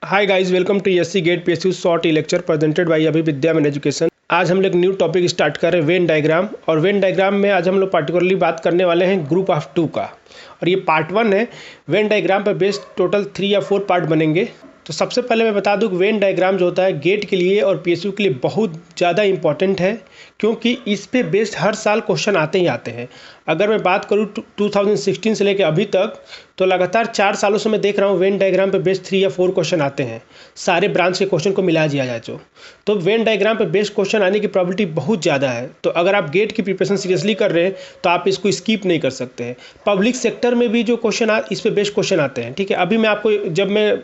Hi guys, welcome to SC GATE PSU short E lecture presented by अभी विद्या man education. आज हम लोग न्यू टॉपिक स्टार्ट कर रहे हैं वेन डायग्राम। और वेन डायग्राम में आज हम लोग पार्टिकुलरली बात करने वाले हैं ग्रुप ऑफ 2 का। और ये पार्ट 1 है। वेन डायग्राम पर बेस्ड टोटल 3 या 4 पार्ट बनेंगे। तो सबसे पहले मैं बता दूं कि वेन डायग्राम जो होता है गेट के लिए और पीएसयू के लिए बहुत ज़्यादा इंपॉर्टेंट है, क्योंकि इस पे बेस्ड हर साल क्वेश्चन आते ही आते हैं। अगर मैं बात करूं 2016 से लेकर अभी तक, तो लगातार 4 सालों से मैं देख रहा हूं वेन डायग्राम पे बेस्ड 3 या 4 क्वेश्चन आते हैं। सारे ब्रांच के क्वेश्चन को मिला दिया जाए तो वेन डायग्राम पे बेस्ड क्वेश्चन आने की प्रोबेबिलिटी बहुत ज़्यादा है। तो अगर आप गेट की प्रिपरेशन सीरियसली कर रहे हैं तो आप इसको स्किप नहीं कर सकते हैं। पब्लिक सेक्टर में भी जो क्वेश्चन इस पे बेस्ड क्वेश्चन आते हैं, ठीक है। अभी मैं आपको जब मैं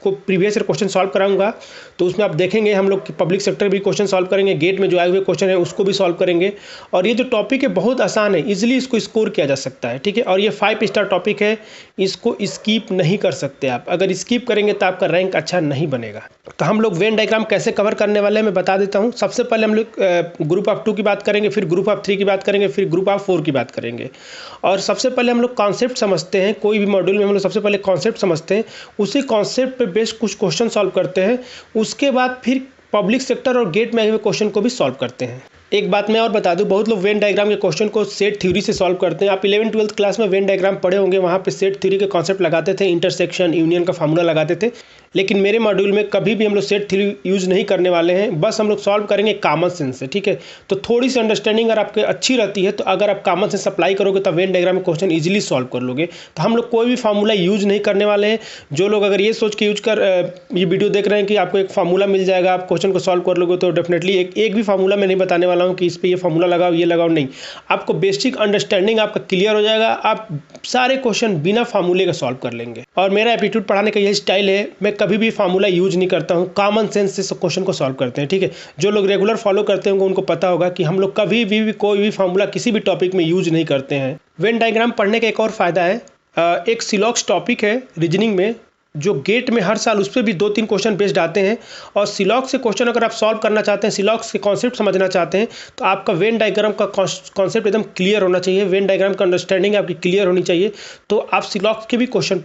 को प्रीवियस ईयर क्वेश्चन सॉल्व कराऊंगा तो उसमें आप देखेंगे हम लोग पब्लिक सेक्टर भी क्वेश्चन सॉल्व करेंगे, गेट में जो आए हुए क्वेश्चन है उसको भी सॉल्व करेंगे। और ये जो टॉपिक है बहुत आसान है, इजीली इसको स्कोर किया जा सकता है, ठीक है। और ये 5 स्टार टॉपिक है, इसको स्किप नहीं कर सकते आप। अगर स्किप करेंगे तो आपका रैंक अच्छा नहीं बनेगा। तो हम लोग वेन डायग्राम कैसे कवर करने वाले हैं मैं बता देता हूँ। सबसे पहले हम लोग ग्रुप ऑफ 2 की बात करेंगे, फिर ग्रुप ऑफ 3 की बात करेंगे, फिर ग्रुप ऑफ 4 की बात करेंगे। और सबसे पहले हम लोग कॉन्सेप्ट समझते हैं। कोई भी मॉड्यूल में हम लोग सबसे पहले कॉन्सेप्ट समझते हैं, उसी कॉन्सेप्ट पे बेस्ड कुछ क्वेश्चन सॉल्व करते हैं। उसके बाद फिर पब्लिक सेक्टर और गेट में आए हुए क्वेश्चन को भी सॉल्व करते हैं। एक बात मैं और बता दूं, बहुत लोग वेन डायग्राम के क्वेश्चन को सेट थ्योरी से सॉल्व करते हैं। आप 11th-12th क्लास में वेन डायग्राम पढ़े होंगे, वहाँ पे सेट थ्योरी के कॉन्सेप्ट लगाते थे, इंटरसेक्शन यूनियन का फार्मूला लगाते थे। लेकिन मेरे मॉड्यूल में कभी भी हम लोग सेट थ्योरी यूज़ नहीं करने वाले हैं, बस हम लोग सॉल्व करेंगे कॉमन सेंस से, ठीक है। तो थोड़ी सी अंडरस्टैंडिंग अगर आपके अच्छी रहती है तो अगर आप कॉमन सेंस अप्लाई करोगे तो वेन डायग्राम में क्वेश्चन ईजिली सॉल्व कर लोगे। तो हम लोग कोई भी फार्मूला यूज़ नहीं करने वाले हैं। जो लोग अगर ये सोच के ये वीडियो देख रहे हैं कि आपको एक फार्मूला मिल जाएगा, आप क्वेश्चन को सॉल्व कर लोगे, तो डेफिनेटली एक भी फार्मूला मैं नहीं बताने वाला हूँ कि इस पर ये फार्मूला लगाओ, ये लगाओ, नहीं। आपको बेसिक अंडरस्टैंडिंग आपका क्लियर हो जाएगा, आप सारे क्वेश्चन बिना फार्मूले के सॉल्व कर लेंगे। और मेरा एप्टीट्यूड पढ़ाने का यही स्टाइल है, मैं कभी भी फार्मूला यूज नहीं करता हूँ, कॉमन सेंस से क्वेश्चन को सॉल्व करते हैं, ठीक है। जो लोग रेगुलर फॉलो करते होंगे उनको पता होगा कि हम लोग कभी भी कोई भी फार्मूला किसी भी टॉपिक में यूज नहीं करते हैं। वेन डायग्राम पढ़ने का एक और फायदा है, एक सिलॉक्स टॉपिक है रीजनिंग में, जो गेट में हर साल उस पर भी 2-3 क्वेश्चन बेस्ड आते हैं। और सिलॉक्स से क्वेश्चन अगर आप सॉल्व करना चाहते हैं, सिलॉक्स के कॉन्सेप्ट समझना चाहते हैं, तो आपका वेन डायग्राम का कॉन्सेप्ट एकदम क्लियर होना चाहिए, वेन डायग्राम का अंडरस्टैंडिंग आपकी क्लियर होनी चाहिए। तो आप सिलॉक्स के भी क्वेश्चन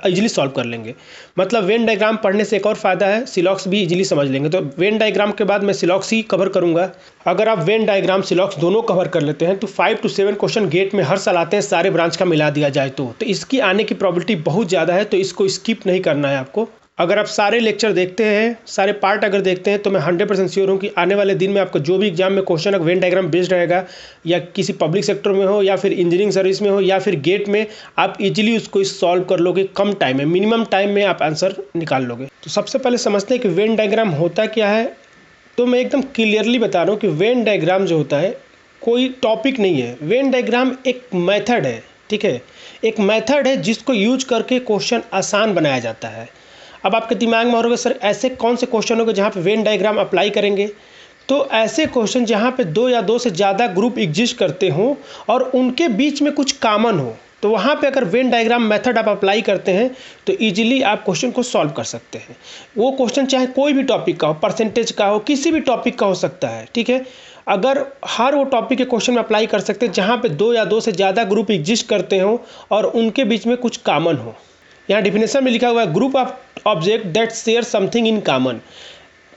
इजीली सॉल्व कर लेंगे। मतलब वेन डायग्राम पढ़ने से एक और फायदा है, सिलॉक्स भी इजीली समझ लेंगे। तो वेन डायग्राम के बाद मैं सिलॉक्स ही कवर करूँगा। अगर आप वेन डायग्राम सिलॉक्स दोनों कवर कर लेते हैं तो 5 to 7 क्वेश्चन गेट में हर साल आते हैं, सारे ब्रांच का मिला दिया जाए तो इसकी आने की प्रोबेबिलिटी बहुत ज़्यादा है। तो इसको स्किप नहीं करना है आपको। अगर आप सारे लेक्चर देखते हैं, सारे पार्ट अगर देखते हैं, तो मैं 100% श्योर हूँ कि आने वाले दिन में आपका जो भी एग्जाम में क्वेश्चन अगर वेन डायग्राम बेस्ड रहेगा, या किसी पब्लिक सेक्टर में हो, या फिर इंजीनियरिंग सर्विस में हो, या फिर गेट में, आप इजीली उसको सॉल्व कर लोगे। कम टाइम में, मिनिमम टाइम में आप आंसर निकाल लोगे। तो सबसे पहले समझते हैं कि वेन डायग्राम होता क्या है। तो मैं एकदम क्लियरली बता रहा हूँ कि वेन डायग्राम जो होता है कोई टॉपिक नहीं है। वेन डायग्राम एक मेथड है, ठीक है। एक मेथड है जिसको यूज करके क्वेश्चन आसान बनाया जाता है। अब आपके दिमाग में होगा सर ऐसे कौन से क्वेश्चन होंगे जहाँ पे वेन डायग्राम अप्लाई करेंगे। तो ऐसे क्वेश्चन जहाँ पे 2 या 2 से ज़्यादा ग्रुप एग्जिस्ट करते हों और उनके बीच में कुछ कॉमन हो, तो वहाँ पे अगर वेन डायग्राम मेथड आप अप्लाई करते हैं तो इजीली आप क्वेश्चन को सॉल्व कर सकते हैं। वो क्वेश्चन चाहे कोई भी टॉपिक का हो, परसेंटेज का हो, किसी भी टॉपिक का हो सकता है, ठीक है। अगर हर वो टॉपिक के क्वेश्चन में अप्लाई कर सकते हैं जहाँ पे 2 या 2 से ज़्यादा ग्रुप एग्जिस्ट करते हों और उनके बीच में कुछ कॉमन हो। यहाँ डिफिनेशन में लिखा हुआ है group of object that share something in common.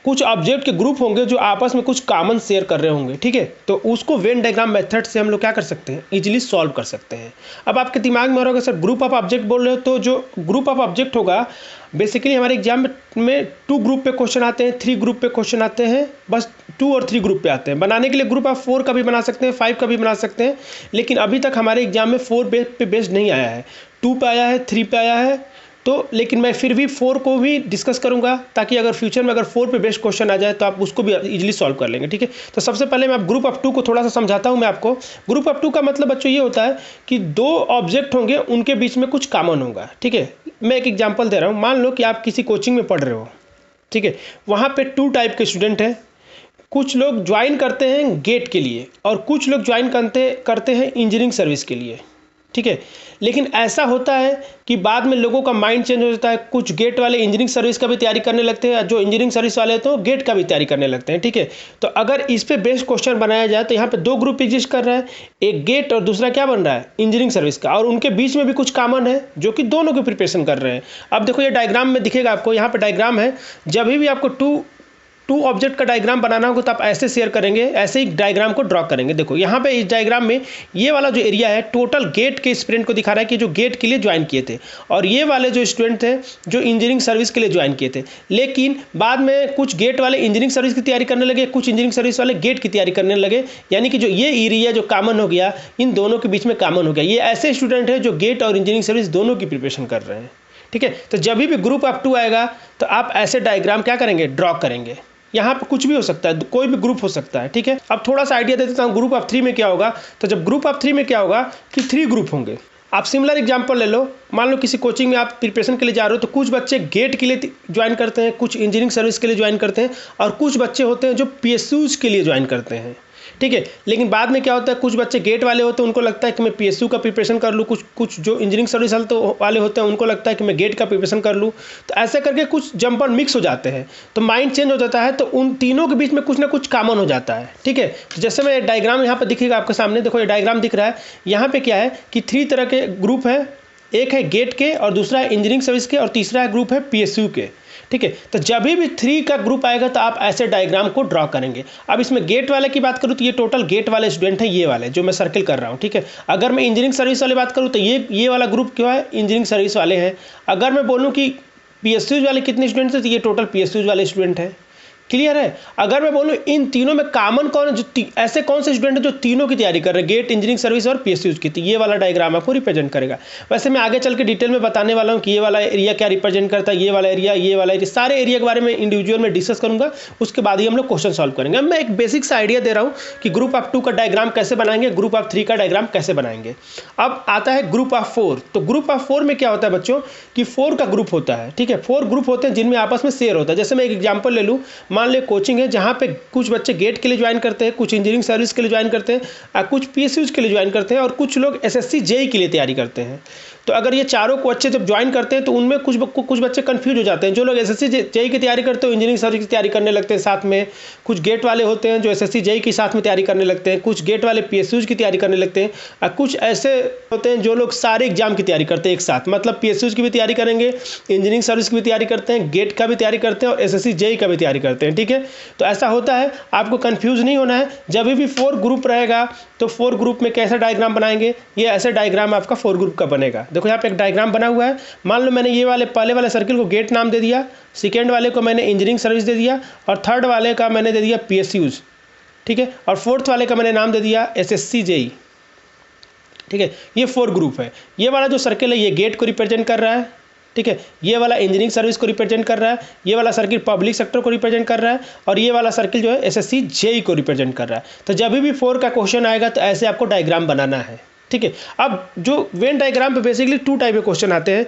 कुछ ऑब्जेक्ट के ग्रुप होंगे जो आपस में कुछ कॉमन शेयर कर रहे होंगे, ठीक है। तो उसको वेन डायग्राम मेथड से हम लोग क्या कर सकते हैं, इजीली सॉल्व कर सकते हैं। अब आपके दिमाग में होगा सर ग्रुप ऑफ ऑब्जेक्ट बोल रहे हो, तो जो ग्रुप ऑफ ऑब्जेक्ट होगा बेसिकली हमारे एग्जाम में 2 ग्रुप पे क्वेश्चन आते हैं, 3 ग्रुप पे क्वेश्चन आते हैं, बस 2 और 3 ग्रुप पे आते हैं। बनाने के लिए ग्रुप ऑफ 4 का भी बना सकते हैं, 5 का भी बना सकते हैं, लेकिन अभी तक हमारे एग्जाम में 4 पे बेस्ड नहीं आया है, 2 पे आया है, 3 पे आया है। तो लेकिन मैं फिर भी 4 को भी डिस्कस करूंगा, ताकि अगर फ्यूचर में अगर 4 पे बेस्ड क्वेश्चन आ जाए तो आप उसको भी इजीली सॉल्व कर लेंगे, ठीक है। तो सबसे पहले मैं ग्रुप ऑफ 2 को थोड़ा सा समझाता हूं मैं आपको। ग्रुप ऑफ 2 का मतलब बच्चों ये होता है कि 2 ऑब्जेक्ट होंगे, उनके बीच में कुछ कॉमन होगा, ठीक है। मैं एक एग्जाम्पल दे रहा हूँ। मान लो कि आप किसी कोचिंग में पढ़ रहे हो, ठीक है। वहाँ पर 2 टाइप के स्टूडेंट हैं। कुछ लोग ज्वाइन करते हैं गेट के लिए और कुछ लोग ज्वाइन करते हैं इंजीनियरिंग सर्विस के लिए, ठीक है। लेकिन ऐसा होता है कि बाद में लोगों का माइंड चेंज हो जाता है, कुछ गेट वाले इंजीनियरिंग सर्विस का भी तैयारी करने लगते हैं, जो इंजीनियरिंग सर्विस वाले तो गेट का भी तैयारी करने लगते हैं, ठीक है। तो अगर इस पे बेस्ड क्वेश्चन बनाया जाए तो यहाँ पे दो ग्रुप एग्जिस्ट कर रहा है, एक गेट और दूसरा क्या बन रहा है, इंजीनियरिंग सर्विस का, और उनके बीच में भी कुछ कॉमन है जो कि दोनों की प्रिपरेशन कर रहे हैं। अब देखो ये डायग्राम में दिखेगा आपको, यहाँ पे डायग्राम है, जब भी आपको टू ऑब्जेक्ट का डायग्राम बनाना होगा तो आप ऐसे शेयर करेंगे, ऐसे ही डायग्राम को ड्रॉ करेंगे। देखो यहाँ पे इस डायग्राम में ये वाला जो एरिया है टोटल गेट के स्टूडेंट को दिखा रहा है कि जो गेट के लिए ज्वाइन किए थे, और ये वाले जो स्टूडेंट थे जो इंजीनियरिंग सर्विस के लिए ज्वाइन किए थे। लेकिन बाद में कुछ गेट वाले इंजीनियरिंग सर्विस की तैयारी करने लगे, कुछ इंजीनियरिंग सर्विस वाले गेट की तैयारी करने लगे, यानी कि जो ये एरिया जो कॉमन हो गया इन दोनों के बीच में कॉमन हो गया। ये ऐसे स्टूडेंट हैं जो गेट और इंजीनियरिंग सर्विस दोनों की प्रिपरेशन कर रहे हैं, ठीक है। तो जब भी ग्रुप ऑफ 2 आएगा तो आप ऐसे डायग्राम क्या करेंगे, ड्रॉ करेंगे। यहाँ पे कुछ भी हो सकता है, कोई भी ग्रुप हो सकता है, ठीक है। अब थोड़ा सा आइडिया दे देता हूँ ग्रुप ऑफ 3 में क्या होगा। तो जब ग्रुप ऑफ 3 में क्या होगा कि 3 ग्रुप होंगे। आप सिमिलर एग्जांपल ले लो, मान लो किसी कोचिंग में आप प्रिपरेशन के लिए जा रहे हो तो कुछ बच्चे गेट के लिए ज्वाइन करते हैं, कुछ इंजीनियरिंग सर्विस के लिए ज्वाइन करते हैं, और कुछ बच्चे होते हैं जो PSUs के लिए ज्वाइन करते हैं, ठीक है। लेकिन बाद में क्या होता है, कुछ बच्चे गेट वाले होते हैं, उनको लगता है कि मैं PSU का प्रिपरेशन कर लूँ, कुछ जो इंजीनियरिंग सर्विस वाले होते हैं उनको लगता है कि मैं गेट का प्रिपरेशन कर लूँ। तो ऐसे करके कुछ जंपर मिक्स हो जाते हैं, तो माइंड चेंज हो जाता है, तो उन तीनों के बीच में कुछ ना कुछ कॉमन हो जाता है, ठीक है। तो जैसे मैं डायग्राम यहाँ पर दिखेगा आपके सामने, देखो ये डायग्राम दिख रहा है, यहाँ पे क्या है कि 3 तरह के ग्रुप है, एक है गेट के और दूसरा है इंजीनियरिंग सर्विस के और तीसरा ग्रुप है PSU के, ठीक है। तो जब भी 3 का ग्रुप आएगा तो आप ऐसे डायग्राम को ड्रॉ करेंगे। अब इसमें गेट वाले की बात करूँ तो ये टोटल गेट वाले स्टूडेंट हैं, ये वाले जो मैं सर्किल कर रहा हूँ, ठीक है। अगर मैं इंजीनियरिंग सर्विस वाली बात करूँ तो ये वाला ग्रुप क्या है, इंजीनियरिंग सर्विस वाले हैं। अगर मैं बोलूँ कि PSUs वाले कितने स्टूडेंट्स हैं तो ये टोटल PSUs वाले स्टूडेंट हैं, क्लियर है। अगर मैं बोलूँ इन तीनों में कॉमन कौन है, जो ऐसे कौन से स्टूडेंट हैं जो तीनों की तैयारी कर रहे हैं, गेट, इंजीनियरिंग सर्विस और PSUs की, तो ये वाला डायग्राम आपको रिप्रेजेंट करेगा। वैसे मैं आगे चल के डिटेल में बताने वाला हूँ कि ये वाला एरिया क्या रिप्रेजेंट करता है, ये वाला एरिया, सारे एरिया के बारे में इंडिविजुअल में डिस्कस करूँगा, उसके बाद ही हम लोग क्वेश्चन सॉल्व करेंगे। मैं एक बेसिक सा आइडिया दे रहा हूँ कि ग्रुप ऑफ 2 का डायग्राम कैसे बनाएंगे, ग्रुप ऑफ 3 का डायग्राम कैसे बनाएंगे। अब आता है ग्रुप ऑफ 4। तो ग्रुप ऑफ 4 में क्या होता है बच्चों कि 4 का ग्रुप होता है, ठीक है। 4 ग्रुप होते हैं जिनमें आपस में शेयर होता है। जैसे मैं एक एग्जाम्पल ले लूँ, मान लो कोचिंग है जहाँ पे कुछ बच्चे गेट के लिए ज्वाइन करते हैं, कुछ इंजीनियरिंग सर्विस के लिए ज्वाइन करते हैं, और कुछ PSUs के लिए ज्वाइन करते हैं, और कुछ लोग SSC JEE के लिए तैयारी करते हैं। तो अगर ये चारों को अच्छे जब ज्वाइन करते हैं तो उनमें कुछ बच्चे कंफ्यूज हो जाते हैं। जो लोग SSC JEE की तैयारी करते हैं इंजीनियरिंग सर्विस की तैयारी करने लगते हैं साथ में, कुछ गेट वाले होते हैं जो SSC JEE के साथ में तैयारी करने लगते हैं, कुछ गेट वाले PSUs की तैयारी करने लगते हैं, और कुछ ऐसे होते हैं जो लोग सारे एग्जाम की तैयारी करते हैं एक साथ, मतलब PSUs की भी तैयारी करेंगे, इंजीनियरिंग सर्विस की भी तैयारी करते हैं, गेट का भी तैयारी करते हैं और SSC JEE का भी तैयारी करते हैं, ठीक है। तो ऐसा होता है, आपको कंफ्यूज नहीं होना है। जब भी 4 ग्रुप रहेगा तो 4 ग्रुप में कैसा डायग्राम बनाएंगे, ये ऐसे डायग्राम आपका 4 ग्रुप का बनेगा। देखो यहाँ पे एक डायग्राम बना हुआ है, मान लो मैंने ये वाले पहले वाले सर्किल को गेट नाम दे दिया, सेकेंड वाले को मैंने इंजीनियरिंग सर्विस दे दिया, और थर्ड वाले का मैंने दे दिया PSUs, ठीक है, और फोर्थ वाले का मैंने नाम दे दिया SSC JEE, ठीक है। ये 4 ग्रुप है। ये वाला जो सर्किल है ये गेट को रिप्रेजेंट कर रहा है, ठीक है। ये वाला इंजीनियरिंग सर्विस को रिप्रेजेंट कर रहा है, ये वाला सर्किल पब्लिक सेक्टर को रिप्रेजेंट कर रहा है, और ये वाला सर्किल जो है SSC JEE को रिप्रेजेंट कर रहा है। तो जब भी 4 का क्वेश्चन आएगा तो ऐसे आपको डायग्राम बनाना है, ठीक है। अब जो वेन डायग्राम पे बेसिकली 2 टाइप के क्वेश्चन आते हैं,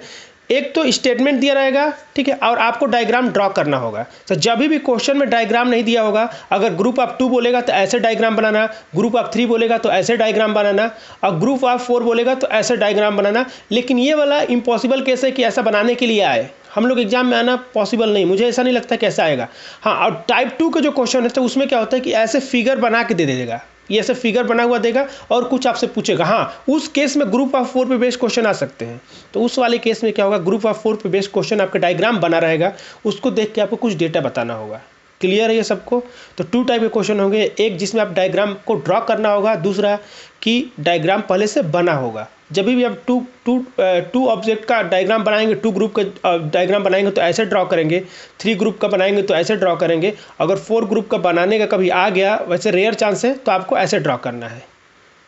एक तो स्टेटमेंट दिया रहेगा, ठीक है, और आपको डायग्राम ड्रॉ करना होगा। तो जब भी क्वेश्चन में डायग्राम नहीं दिया होगा, अगर ग्रुप ऑफ 2 बोलेगा तो ऐसे डायग्राम बनाना, ग्रुप ऑफ 3 बोलेगा तो ऐसे डायग्राम बनाना, और ग्रुप ऑफ 4 बोलेगा तो ऐसे डायग्राम बनाना। लेकिन ये वाला इम्पॉसिबल केस है कि ऐसा बनाने के लिए आए, हम लोग एग्जाम में आना पॉसिबल नहीं, मुझे ऐसा नहीं लगता कैसा आएगा। हाँ, और टाइप 2 का जो क्वेश्चन है तो उसमें क्या होता है कि ऐसे फिगर बना के दे देगा, ये ऐसे फिगर बना हुआ देगा और कुछ आपसे पूछेगा। हाँ, उस केस में ग्रुप ऑफ 4 पे बेस्ड क्वेश्चन आ सकते हैं। तो उस वाले केस में क्या होगा, ग्रुप ऑफ 4 पे बेस्ड क्वेश्चन आपका डायग्राम बना रहेगा, उसको देख के आपको कुछ डेटा बताना होगा। क्लियर है ये सबको। तो 2 टाइप के क्वेश्चन होंगे, एक जिसमें आप डायग्राम को ड्रॉ करना होगा, दूसरा कि डायग्राम पहले से बना होगा। जब भी आप टू ऑब्जेक्ट का डायग्राम बनाएंगे, 2 ग्रुप का डायग्राम बनाएंगे तो ऐसे ड्रॉ करेंगे, 3 ग्रुप का बनाएंगे तो ऐसे ड्रॉ करेंगे। अगर 4 ग्रुप का बनाने का कभी आ गया, वैसे रेयर चांस है, तो आपको ऐसे ड्रॉ करना है।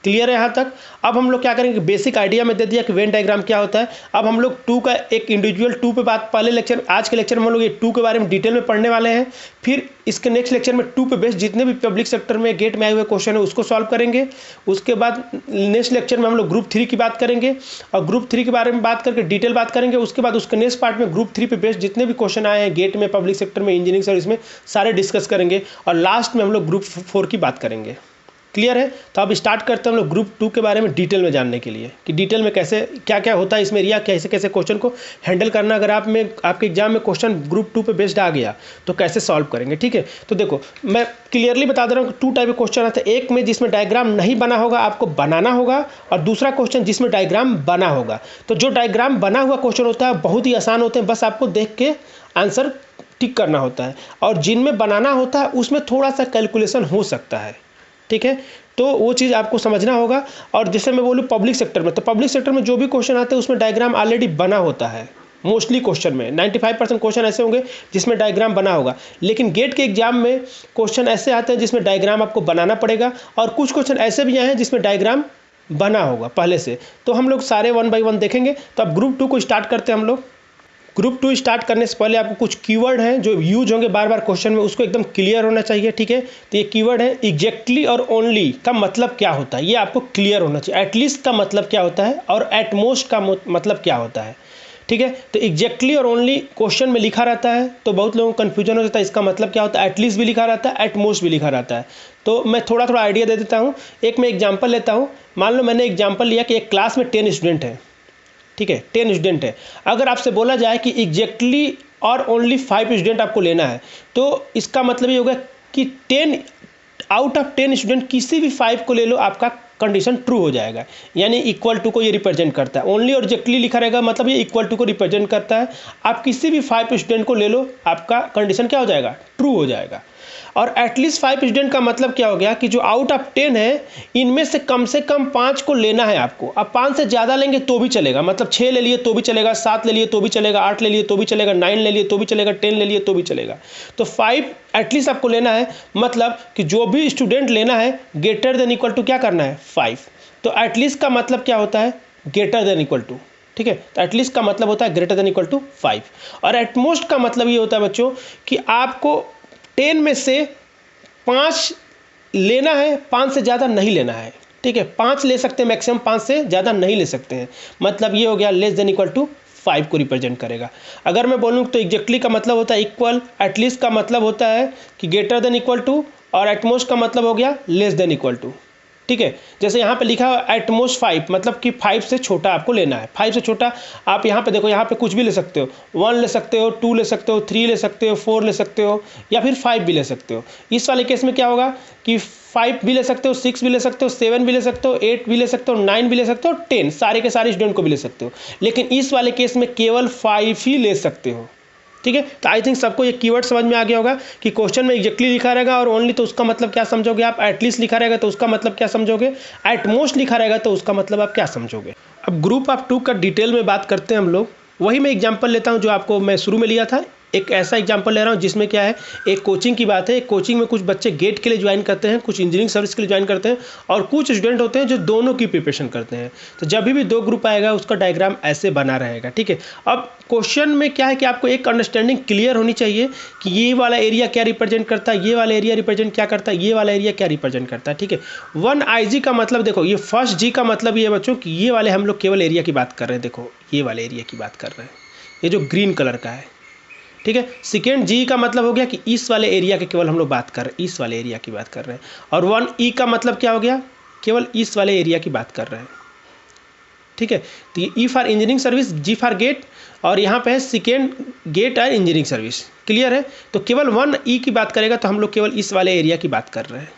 क्लियर है यहाँ तक। अब हम लोग क्या करेंगे, बेसिक आइडिया में दे दिया कि वेन डायग्राम क्या होता है। अब हम लोग 2 का एक इंडिविजुअल 2 पे बात, पहले लेक्चर, आज के लेक्चर में हम लोग ये 2 के बारे में डिटेल में पढ़ने वाले हैं। फिर इसके नेक्स्ट लेक्चर में 2 पे बेस्ड जितने भी पब्लिक सेक्टर में गेट में आए हुए क्वेश्चन है उसको सॉल्व करेंगे। उसके बाद नेक्स्ट लेक्चर में हम लोग ग्रुप 3 की बात करेंगे, और ग्रुप 3 के बारे में बात करके डिटेल बात करेंगे। उसके बाद उसके नेक्स्ट पार्ट में ग्रुप 3 पे बेस्ड जितने भी क्वेश्चन आए हैं गेट में, पब्लिक सेक्टर में, इंजीनियरिंग सर्विस में, सारे डिस्कस करेंगे। और लास्ट में हम लोग ग्रुप 4 की बात करेंगे। क्लियर है। तो अब स्टार्ट करते हैं हम लोग ग्रुप 2 के बारे में डिटेल में जानने के लिए कि डिटेल में कैसे क्या क्या होता है इसमें एरिया, कैसे कैसे क्वेश्चन को हैंडल करना। अगर आपके एग्जाम में क्वेश्चन ग्रुप 2 पे बेस्ड आ गया तो कैसे सॉल्व करेंगे, ठीक है। तो देखो मैं क्लियरली बता दे रहा हूँ, 2 टाइप के क्वेश्चन आते हैं। एक में जिसमें डायग्राम नहीं बना होगा, आपको बनाना होगा, और दूसरा क्वेश्चन जिसमें डायग्राम बना होगा। तो जो डायग्राम बना हुआ क्वेश्चन होता है बहुत ही आसान होते हैं, बस आपको देख के आंसर टिक करना होता है। और जिनमें बनाना होता है उसमें थोड़ा सा कैलकुलेशन हो सकता है, ठीक है। तो वो चीज़ आपको समझना होगा। और जैसे मैं बोलूँ पब्लिक सेक्टर में, तो पब्लिक सेक्टर में जो भी क्वेश्चन आते हैं उसमें डायग्राम ऑलरेडी बना होता है। मोस्टली क्वेश्चन में 95% क्वेश्चन ऐसे होंगे जिसमें डायग्राम बना होगा। लेकिन गेट के एग्जाम में क्वेश्चन ऐसे आते हैं जिसमें डायग्राम आपको बनाना पड़ेगा, और कुछ क्वेश्चन ऐसे भी आए हैं जिसमें डायग्राम बना होगा पहले से। तो हम लोग सारे 1 बाय 1 देखेंगे। तो अब ग्रुप 2 को स्टार्ट करते हैं हम लोग। ग्रुप 2 स्टार्ट करने से पहले आपको कुछ कीवर्ड हैं जो यूज होंगे बार बार क्वेश्चन में, उसको एकदम क्लियर होना चाहिए, ठीक है। तो ये कीवर्ड है एग्जैक्टली और ओनली का मतलब क्या होता है, ये आपको क्लियर होना चाहिए। एटलीस्ट का मतलब क्या होता है और एटमोस्ट का मतलब क्या होता है, ठीक है। तो एग्जैक्टली और ओनली क्वेश्चन में लिखा रहता है तो बहुत लोगों को कन्फ्यूजन हो जाता है इसका मतलब क्या होता है। एटलीस्ट भी लिखा रहता है, एटमोस्ट भी लिखा रहता है। तो मैं थोड़ा थोड़ा आइडिया दे देता हूँ। एक मैं एग्जाम्पल लेता हूँ। मान लो मैंने एग्जाम्पल लिया कि एक क्लास में 10 स्टूडेंट है, ठीक है, 10 स्टूडेंट है। अगर आपसे बोला जाए कि एग्जैक्टली और ओनली 5 स्टूडेंट आपको लेना है, तो इसका मतलब ये होगा कि 10 आउट ऑफ 10 स्टूडेंट किसी भी 5 को ले लो, आपका कंडीशन ट्रू हो जाएगा। यानी इक्वल टू को ये रिप्रेजेंट करता है। ओनली और एग्जैक्टली लिखा रहेगा मतलब ये इक्वल टू को रिप्रेजेंट करता है। आप किसी भी 5 स्टूडेंट को ले लो, आपका कंडीशन क्या हो जाएगा, ट्रू हो जाएगा। और एटलीस्ट 5 स्टूडेंट का मतलब क्या हो गया कि जो आउट ऑफ 10 है इनमें से कम 5 को लेना है आपको। अब 5 से ज़्यादा लेंगे तो भी चलेगा, मतलब 6 ले लिए तो भी चलेगा, 7 ले लिए तो भी चलेगा, 8 ले लिए तो भी चलेगा, 9 ले लिए तो भी चलेगा, 10 ले लिए तो भी चलेगा। तो 5 एटलीस्ट आपको लेना है, मतलब कि जो भी स्टूडेंट लेना है ग्रेटर देन इक्वल टू क्या करना है, 5। तो एटलीस्ट का मतलब क्या होता है, ग्रेटर देन इक्वल टू, ठीक है। तो एटलीस्ट का मतलब होता है ग्रेटर देन इक्वल टू 5। और एटमोस्ट का मतलब ये होता है बच्चों कि आपको 10 में से 5 लेना है, 5 से ज़्यादा नहीं लेना है, ठीक है। 5 ले सकते हैं मैक्सिमम, 5 से ज़्यादा नहीं ले सकते हैं। मतलब ये हो गया लेस देन इक्वल टू 5 को रिप्रेजेंट करेगा। अगर मैं बोलूँ तो एग्जैक्टली का मतलब होता है इक्वल, एटलीस्ट का मतलब होता है कि ग्रेटर देन इक्वल टू, और एटमोस्ट का मतलब हो गया लेस देन इक्वल टू, ठीक है। जैसे यहाँ पे लिखा है एटमोस्ट 5, मतलब कि 5 से छोटा आपको लेना है। 5 से छोटा आप यहाँ पे देखो, यहाँ पे कुछ भी ले सकते हो, 1 ले सकते हो, 2 ले सकते हो, 3 ले सकते हो, 4 ले सकते हो, या फिर 5 भी ले सकते हो। इस वाले केस में क्या होगा कि 5 भी ले सकते हो, 6 भी ले सकते हो, 7 भी ले सकते हो, 8 भी ले सकते हो, 9 भी ले सकते हो, 10 सारे के सारे स्टूडेंट को भी ले सकते हो। लेकिन इस वाले केस में केवल 5 ही ले सकते हो, ठीक है। तो आई थिंक सबको ये कीवर्ड समझ में आ गया होगा कि क्वेश्चन में एग्जैक्टली लिखा रहेगा और ओनली तो उसका मतलब क्या समझोगे आप, एटलीस्ट लिखा रहेगा तो उसका मतलब क्या समझोगे, एटमोस्ट लिखा रहेगा तो उसका मतलब आप क्या समझोगे। अब ग्रुप ऑफ 2 का डिटेल में बात करते हैं हम लोग। वही मैं एग्जाम्पल लेता हूँ जो आपको मैं शुरू में लिया था। एक ऐसा एग्जाम्पल ले रहा हूँ जिसमें क्या है, एक कोचिंग की बात है। एक कोचिंग में कुछ बच्चे गेट के लिए ज्वाइन करते हैं, कुछ इंजीनियरिंग सर्विस के लिए ज्वाइन करते हैं, और कुछ स्टूडेंट होते हैं जो दोनों की प्रिपरेशन करते हैं। तो जब भी 2 ग्रुप आएगा उसका डायग्राम ऐसे बना रहेगा, ठीक है। अब क्वेश्चन में क्या है कि आपको एक अंडरस्टैंडिंग क्लियर होनी चाहिए कि ये वाला एरिया क्या रिप्रेजेंट करता है, ये वाला एरिया रिप्रेजेंट क्या करता है, ये वाला एरिया क्या रिप्रेजेंट करता है, ठीक है। 1 IG का मतलब देखो, ये फर्स्ट G का मतलब ये बच्चों कि ये वाले हम लोग केवल एरिया की बात कर रहे हैं। देखो ये वाले एरिया की बात कर रहे हैं, ये जो ग्रीन कलर का है, ठीक है। सेकेंड G का मतलब हो गया कि इस वाले एरिया की केवल हम लोग बात कर रहे हैं, इस वाले एरिया की बात कर रहे हैं। और 1E का मतलब क्या हो गया, केवल इस वाले एरिया की बात कर रहे हैं, ठीक है। तो ये E for engineering service, G for GATE, और यहाँ पे है सेकेंड गेट और इंजीनियरिंग सर्विस, क्लियर है। तो केवल 1E की बात करेगा तो हम लोग केवल इस वाले एरिया की बात कर रहे हैं,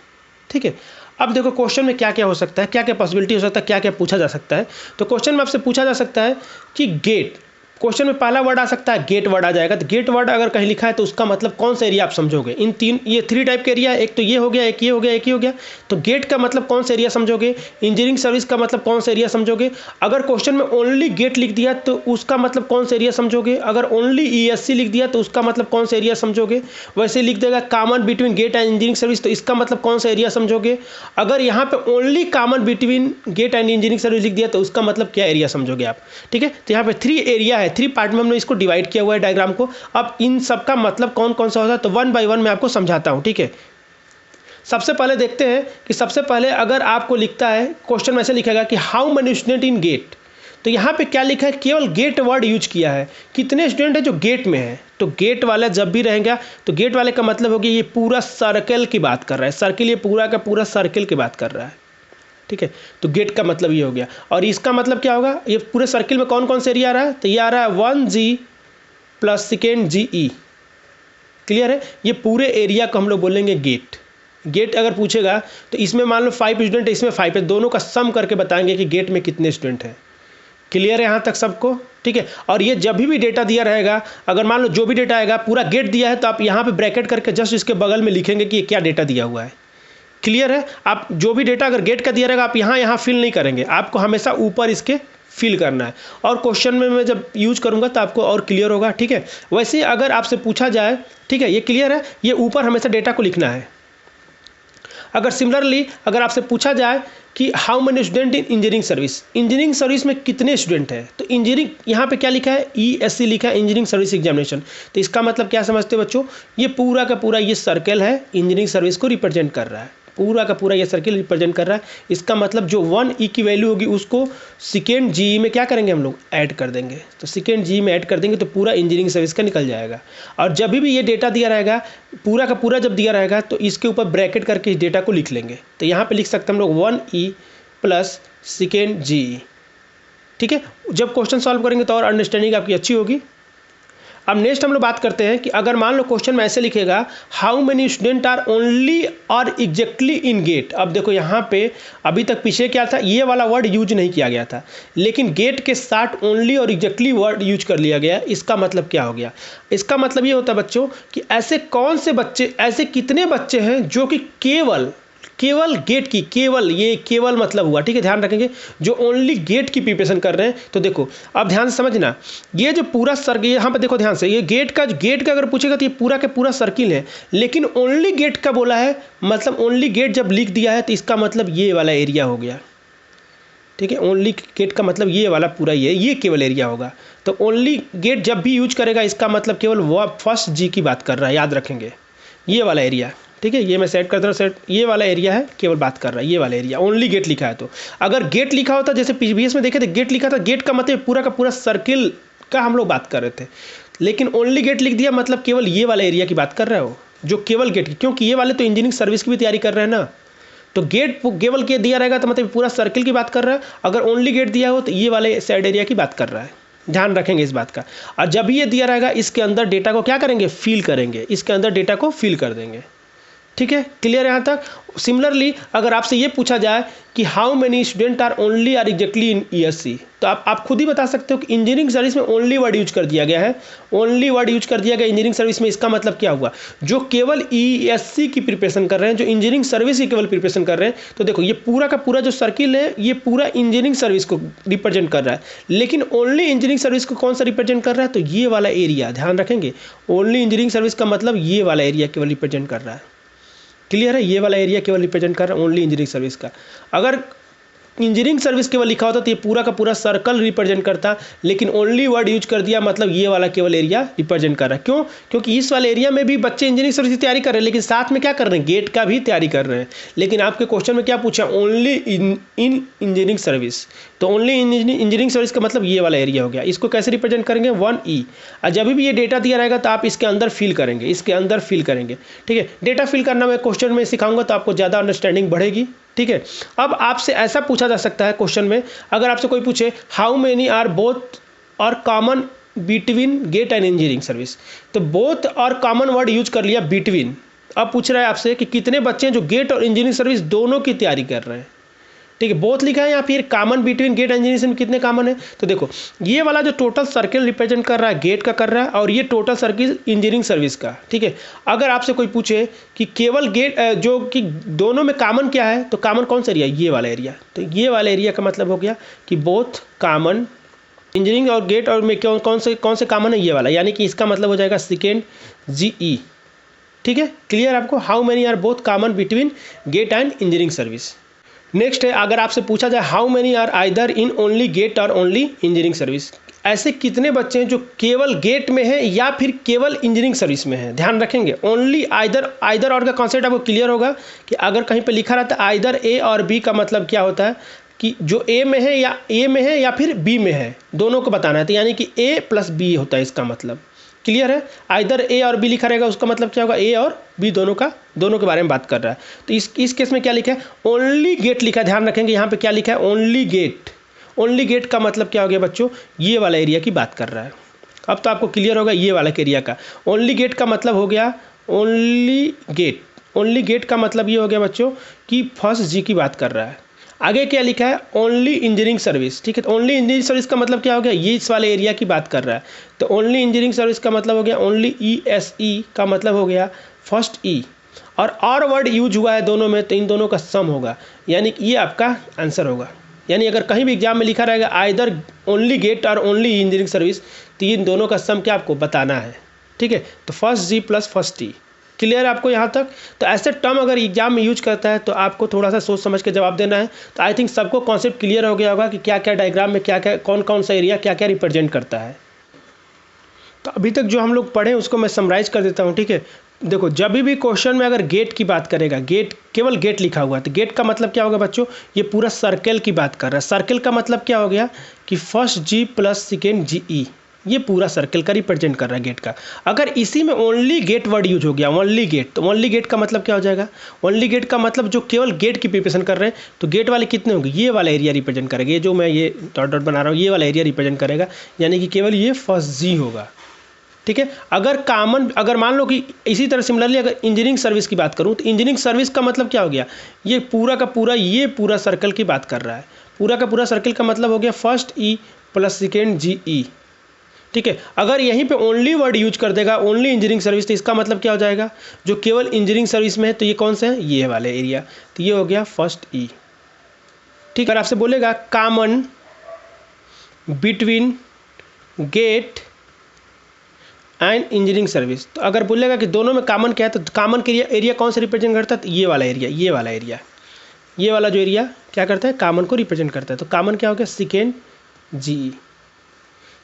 ठीक है। अब देखो क्वेश्चन में क्या क्या हो सकता है, क्या क्या पॉसिबिलिटी हो सकता है, क्या क्या पूछा जा सकता है। तो क्वेश्चन में आपसे पूछा जा सकता है कि गेट, क्वेश्चन में पहला वर्ड आ सकता है गेट वर्ड आ जाएगा। तो गेट वर्ड अगर कहीं लिखा है तो उसका मतलब कौन सा एरिया आप समझोगे। इन 3 ये 3 टाइप के एरिया है, एक तो ये हो गया, एक ये हो गया, एक ये हो गया। तो गेट का मतलब कौन सा एरिया समझोगे, इंजीनियरिंग सर्विस का मतलब कौन सा एरिया समझोगे। अगर क्वेश्चन में ओनली गेट लिख दिया तो उसका मतलब कौन सा एरिया समझोगे। अगर ओनली ESC लिख दिया तो उसका मतलब कौन सा एरिया समझोगे। वैसे लिख देगा common between GATE and engineering service तो इसका मतलब कौन सा एरिया समझोगे। अगर यहाँ पे only common between GATE and engineering service लिख दिया तो उसका मतलब क्या एरिया समझोगे आप, ठीक है। तो यहाँ पे 3 एरिया है, 3 पार्ट में हमने इसको डिवाइड किया हुआ है डायग्राम को। अब इन सब का मतलब कौन कौन सा होता है तो 1 बाय 1 मैं आपको समझाता हूं, ठीक है। सबसे पहले देखते हैं कि सबसे पहले अगर आपको लिखता है क्वेश्चन में ऐसे लिखेगा कि how many student in GATE, तो यहाँ पे क्या लिखा है, केवल गेट वर्ड यूज किया है। कितने स्टूडेंट है जो गेट में है, तो गेट वाला जब भी रहेगा तो गेट वाले का मतलब हो गया ये पूरा सर्कल की बात कर रहा है, सर्किल, ये पूरा का पूरा सर्किल की बात कर रहा है, ठीक है। तो गेट का मतलब ये हो गया, और इसका मतलब क्या होगा, ये पूरे सर्किल में कौन कौन से एरिया आ रहा है, तो ये आ रहा है 1G plus second GE, clear है। ये पूरे एरिया को हम लोग बोलेंगे गेट। गेट अगर पूछेगा तो इसमें मान लो 5 स्टूडेंट है, इसमें 5 है, दोनों का सम करके बताएंगे कि गेट में कितने स्टूडेंट हैं। क्लियर है यहाँ तक सबको, ठीक है। और ये जब भी डेटा दिया रहेगा, अगर मान लो जो भी डेटा आएगा पूरा गेट दिया है तो आप यहाँ पे ब्रैकेट करके जस्ट इसके बगल में लिखेंगे कि ये क्या डेटा दिया हुआ है। क्लियर है। आप जो भी डेटा अगर गेट का दिया रहेगा आप यहाँ फिल नहीं करेंगे, आपको हमेशा ऊपर इसके फिल करना है, और क्वेश्चन में मैं जब यूज करूँगा तो आपको और क्लियर होगा, ठीक है। वैसे अगर आपसे पूछा जाए, ठीक है, ये क्लियर है, ये ऊपर हमेशा डेटा को लिखना है। अगर सिमिलरली अगर आपसे पूछा जाए कि how many student in engineering service में कितने स्टूडेंट हैं, तो इंजीनियरिंग यहाँ पे क्या लिखा है, ESC लिखा है, इंजीनियरिंग सर्विस एग्जामिनेशन। तो इसका मतलब क्या समझते हो बच्चों, ये पूरा का पूरा ये सर्कल है, इंजीनियरिंग सर्विस को रिप्रेजेंट कर रहा है, पूरा का पूरा ये सर्किल रिप्रेजेंट कर रहा है। इसका मतलब जो 1E की वैल्यू होगी उसको सेकेंड GE में क्या करेंगे हम लोग, ऐड कर देंगे। तो सेकेंड GE में ऐड कर देंगे तो पूरा इंजीनियरिंग सर्विस का निकल जाएगा। और जब भी ये डेटा दिया रहेगा, पूरा का पूरा जब दिया रहेगा तो इसके ऊपर ब्रैकेट करके इस डेटा को लिख लेंगे। तो यहाँ पे लिख सकते हैं हम लोग 1E प्लस सेकेंड GE, ठीक है। जब क्वेश्चन सॉल्व करेंगे तो और अंडरस्टैंडिंग आपकी अच्छी होगी। अब नेक्स्ट हम लोग बात करते हैं कि अगर मान लो क्वेश्चन में ऐसे लिखेगा, how many student are only और एग्जैक्टली इन गेट। अब देखो यहाँ पे अभी तक पीछे क्या था, ये वाला वर्ड यूज नहीं किया गया था, लेकिन गेट के साथ ओनली और एग्जैक्टली वर्ड यूज कर लिया गया। इसका मतलब क्या हो गया, इसका मतलब ये होता है बच्चों कि ऐसे कौन से बच्चे, ऐसे कितने बच्चे हैं जो कि केवल गेट की, केवल ये केवल मतलब हुआ, ठीक है, ध्यान रखेंगे, जो ओनली गेट की प्रिपरेशन कर रहे हैं। तो देखो अब ध्यान से समझना, ये जो पूरा सर्किल यहाँ पे देखो ध्यान से, ये गेट का अगर पूछेगा तो ये पूरा का पूरा सर्किल है, लेकिन ओनली गेट का बोला है, मतलब ओनली गेट जब लिख दिया है तो इसका मतलब ये वाला एरिया हो गया, ठीक है। ओनली गेट का मतलब ये वाला पूरा ये केवल एरिया होगा। तो ओनली गेट जब भी यूज करेगा इसका मतलब केवल वो फर्स्ट G की बात कर रहा है, याद रखेंगे, ये वाला एरिया, ठीक है। ये मैं सेट करता हूँ, सेट, ये वाला एरिया है, केवल बात कर रहा है ये वाला एरिया, ओनली गेट लिखा है। तो अगर गेट लिखा होता, जैसे PBS में देखे थे गेट लिखा था, गेट का मतलब पूरा का पूरा सर्किल का हम लोग बात कर रहे थे, लेकिन ओनली गेट लिख दिया मतलब केवल ये वाला एरिया की बात कर रहा है वो, जो केवल गेट की, क्योंकि ये वाले तो इंजीनियरिंग सर्विस की भी तैयारी कर रहे हैं ना। तो गेट केवल के दिया रहेगा तो मतलब पूरा सर्किल की बात कर रहा है, अगर ओनली गेट दिया हो तो ये वाले साइड एरिया की बात कर रहा है, ध्यान रखेंगे इस बात का। और जब ये दिया रहेगा इसके अंदर डेटा को क्या करेंगे, फिल करेंगे, इसके अंदर डेटा को फिल कर देंगे, ठीक है। क्लियर है यहाँ तक। सिमिलरली अगर आपसे ये पूछा जाए कि how many student are only are exactly in ESC, तो आप खुद ही बता सकते हो कि इंजीनियरिंग सर्विस में ओनली वर्ड यूज कर दिया गया है, ओनली वर्ड यूज कर दिया गया इंजीनियरिंग सर्विस में। इसका मतलब क्या हुआ, जो केवल ESC की प्रिपरेशन कर रहे हैं, जो इंजीनियरिंग सर्विस की केवल प्रिपरेशन कर रहे हैं। तो देखो ये पूरा का पूरा जो सर्किल है ये पूरा इंजीनियरिंग सर्विस को रिप्रेजेंट कर रहा है, लेकिन ओनली इंजीनियरिंग सर्विस को कौन सा रिप्रेजेंट कर रहा है, तो ये वाला एरिया, ध्यान रखेंगे, ओनली इंजीनियरिंग सर्विस का मतलब ये वाला एरिया केवल रिप्रेजेंट कर रहा है। क्लियर है, ये वाला एरिया केवल रिप्रेजेंट कर रहा है ओनली इंजीनियरिंग सर्विस का। अगर इंजीनियरिंग सर्विस केवल लिखा होता तो ये पूरा का पूरा सर्कल रिप्रेजेंट करता, लेकिन ओनली वर्ड यूज कर दिया मतलब ये वाला केवल एरिया रिप्रेजेंट कर रहा है। क्यों, क्योंकि इस वाले एरिया में भी बच्चे इंजीनियरिंग सर्विस की तैयारी कर रहे हैं, लेकिन साथ में क्या कर रहे हैं, गेट का भी तैयारी कर रहे हैं। लेकिन आपके क्वेश्चन में क्या पूछा, ओनली इन इंजीनियरिंग सर्विस, तो ओनली इंजीनियरिंग सर्विस का मतलब ये वाला एरिया हो गया। इसको कैसे रिप्रेजेंट करेंगे, 1E। और जब भी ये डेटा दिया रहेगा तो आप इसके अंदर फिल करेंगे, इसके अंदर फिल करेंगे, ठीक है। डेटा फिल करना मैं क्वेश्चन में सिखाऊंगा तो आपको ज़्यादा अंडरस्टैंडिंग बढ़ेगी, ठीक है। अब आपसे ऐसा पूछा जा सकता है क्वेश्चन में, अगर आपसे कोई पूछे हाउ मेनी आर बोथ और common between GATE and engineering service, तो बोथ और कॉमन वर्ड यूज कर लिया बिटवीन। अब पूछ रहा है आपसे कि कितने बच्चे हैं जो गेट और इंजीनियरिंग सर्विस दोनों की तैयारी कर रहे हैं, ठीक है। बोथ लिखा है या फिर common between GATE and engineering में कितने कॉमन है, तो देखो ये वाला जो टोटल सर्किल रिप्रेजेंट कर रहा है गेट का कर रहा है, और ये टोटल सर्किल इंजीनियरिंग सर्विस का, ठीक है। अगर आपसे कोई पूछे कि केवल गेट जो कि दोनों में कॉमन क्या है, तो कॉमन कौन सा एरिया, ये वाला एरिया। तो ये वाला एरिया का मतलब हो गया कि बोथ कॉमन, इंजीनियरिंग और गेट और में कौन से कॉमन है, ये वाला, यानी कि इसका मतलब हो जाएगा सेकेंड GE, ठीक है। क्लियर आपको, how many are both common between GATE and engineering service. Next है, अगर आपसे पूछा जाए how many are either in only GATE और ओनली इंजीनियरिंग सर्विस, ऐसे कितने बच्चे हैं जो केवल गेट में हैं या फिर केवल इंजीनियरिंग सर्विस में हैं। ध्यान रखेंगे, ओनली आइदर और का कॉन्सेप्ट आपको क्लियर होगा कि अगर कहीं पे लिखा रहता है आइदर A और B का मतलब क्या होता है कि जो ए में है या फिर बी में है, दोनों को बताना है। तो यानी कि ए प्लस बी होता है इसका मतलब। क्लियर है? आइदर ए और बी लिखा रहेगा, उसका मतलब क्या होगा, ए और बी दोनों के बारे में बात कर रहा है। तो इस केस में क्या लिखा है, ओनली गेट लिखा है। ध्यान रखेंगे यहाँ पे क्या लिखा है, ओनली गेट। ओनली गेट का मतलब क्या हो गया बच्चों, ये वाला एरिया की बात कर रहा है। अब तो आपको क्लियर होगा ये वाला एरिया का। ओनली गेट का मतलब हो गया ओनली गेट। ओनली गेट का मतलब ये हो गया बच्चों कि फर्स्ट जी की बात कर रहा है। आगे क्या लिखा है, ओनली इंजीनियरिंग सर्विस। ठीक है, तो ओनली इंजीनियरिंग सर्विस का मतलब क्या हो गया, ये इस वाले एरिया की बात कर रहा है। तो ओनली इंजीनियरिंग सर्विस का मतलब हो गया, ओनली ESE का मतलब हो गया फर्स्ट ई। और वर्ड यूज हुआ है दोनों में, तो इन दोनों का सम होगा, यानी कि ये आपका आंसर होगा। यानी अगर कहीं भी एग्जाम में लिखा रहेगा आइदर ओनली गेट और ओनली इंजीनियरिंग सर्विस, तो इन दोनों का सम क्या आपको बताना है। ठीक है, तो फर्स्ट जी प्लस फर्स्ट टी। क्लियर है आपको यहाँ तक? तो ऐसे टर्म अगर एग्जाम में यूज करता है तो आपको थोड़ा सा सोच समझ के जवाब देना है। तो आई थिंक सबको कॉन्सेप्ट क्लियर हो गया होगा कि क्या क्या डायग्राम में क्या क्या कौन कौन सा एरिया क्या क्या रिप्रेजेंट करता है। तो अभी तक जो हम लोग पढ़े उसको मैं समराइज कर देता हूँ। ठीक है, देखो जब भी क्वेश्चन में अगर गेट की बात करेगा, गेट केवल गेट लिखा हुआ है, तो गेट का मतलब क्या होगा बच्चों, ये पूरा सर्कल की बात कर रहा है। सर्कल का मतलब क्या हो गया कि फर्स्ट जी प्लस सेकेंड GE, ये पूरा सर्कल का रिप्रेजेंट कर रहा है गेट का। अगर इसी में ओनली गेट वर्ड यूज हो गया, ओनली गेट, तो ओनली गेट का मतलब क्या हो जाएगा, ओनली गेट का मतलब जो केवल गेट की प्रिपरेशन कर रहे हैं, तो गेट वाले कितने होंगे, ये वाला एरिया रिप्रेजेंट करेगा। ये जो मैं ये डॉट डॉट बना रहा हूँ, ये वाला एरिया रिप्रेजेंट करेगा, यानी कि केवल ये फर्स्ट जी होगा। ठीक है, अगर मान लो कि इसी तरह सिमिलरली अगर इंजीनियरिंग सर्विस की बात करूँ, तो इंजीनियरिंग सर्विस का मतलब क्या हो गया, ये पूरा का पूरा ये पूरा सर्कल की बात कर रहा है। पूरा का पूरा सर्कल का मतलब हो गया first E plus second GE। ठीक है, अगर यहीं पे ओनली वर्ड यूज कर देगा ओनली इंजीनियरिंग सर्विस, तो इसका मतलब क्या हो जाएगा, जो केवल इंजीनियरिंग सर्विस में है, तो ये कौन सा है, ये वाले एरिया, तो ये हो गया फर्स्ट E। ठीक है, आपसे बोलेगा common between GATE and engineering service, तो अगर बोलेगा कि दोनों में कॉमन क्या है, तो कॉमन के एरिया कौन सा रिप्रेजेंट करता है, तो ये वाला एरिया, ये वाला एरिया, ये वाला जो एरिया क्या करता है, कॉमन को रिप्रेजेंट करता है। तो कॉमन क्या हो गया, सेकेंड GE।